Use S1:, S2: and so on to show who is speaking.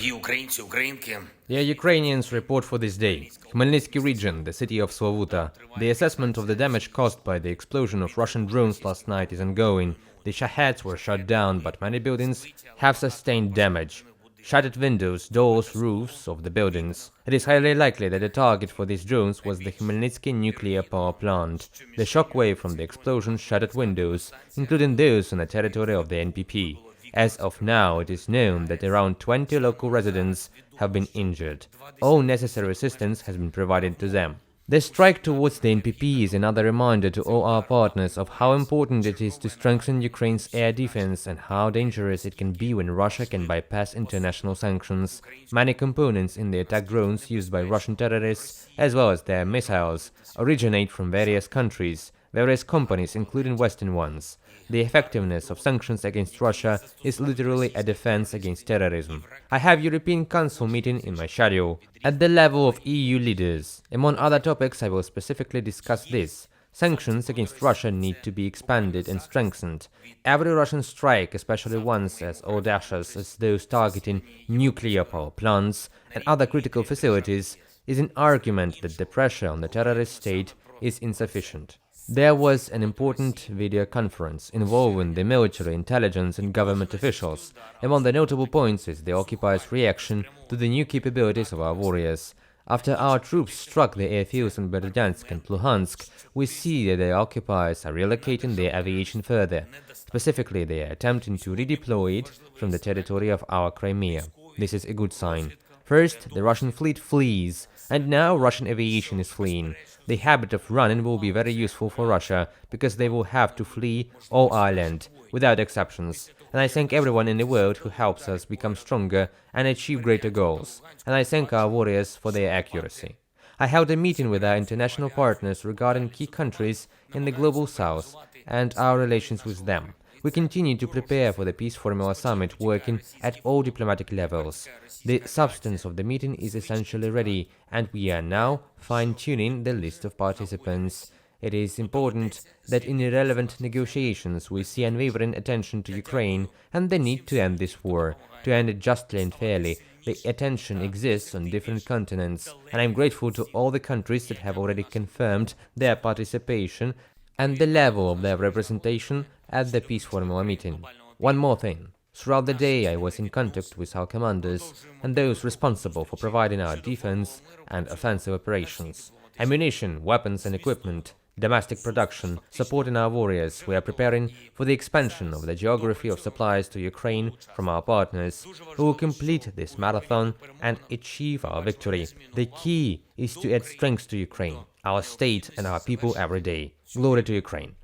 S1: Дорогі українці, українки,
S2: Dear Ukrainians, report for this day. Khmelnytsky region, the city of Slavuta. The assessment of the damage caused by the explosion of Russian drones last night is ongoing. The shaheds were shot down, but many buildings have sustained damage. Shattered windows, doors, roofs of the buildings. It is highly likely that the target for these drones was the Khmelnytsky nuclear power plant. The shockwave from the explosion shattered windows, including those on the territory of the NPP. As of now, it is known that around 20 local residents have been injured. All necessary assistance has been provided to them. The strike towards the NPP is another reminder to all our partners of how important it is to strengthen Ukraine's air defense and how dangerous it can be when Russia can bypass international sanctions. Many components in the attack drones used by Russian terrorists, as well as their missiles, originate from various countries, various companies, including Western ones. The effectiveness of sanctions against Russia is literally a defense against terrorism. I have European Council meeting in my schedule. At the level of EU leaders, among other topics, I will specifically discuss this. Sanctions against Russia need to be expanded and strengthened. Every Russian strike, especially ones as audacious as those targeting nuclear power plants and other critical facilities, is an argument that the pressure on the terrorist state is insufficient. There was an important video conference involving the military, intelligence and government officials. Among the notable points is the occupiers' reaction to the new capabilities of our warriors. After our troops struck the airfields in Berdyansk and Luhansk, we see that the occupiers are relocating their aviation further. Specifically, they are attempting to redeploy it from the territory of our Crimea. This is a good sign. First, the Russian fleet flees, and now Russian aviation is fleeing. The habit of running will be very useful for Russia, because they will have to flee all island, without exceptions. And I thank everyone in the world who helps us become stronger and achieve greater goals. And I thank our warriors for their accuracy. I held a meeting with our international partners regarding key countries in the Global South and our relations with them. We continue to prepare for the Peace Formula Summit, working at all diplomatic levels. The substance of the meeting is essentially ready, and we are now fine-tuning the list of participants. It is important that in irrelevant negotiations we see unwavering attention to Ukraine and the need to end this war, to end it justly and fairly. The attention exists on different continents, and I am grateful to all the countries that have already confirmed their participation and the level of their representation at the Peace Formula meeting. One more thing. Throughout the day I was in contact with our commanders and those responsible for providing our defense and offensive operations. Ammunition, weapons and equipment, domestic production, supporting our warriors. We are preparing for the expansion of the geography of supplies to Ukraine from our partners, who will complete this marathon and achieve our victory. The key is to add strength to Ukraine, our state and our people every day. Glory to Ukraine.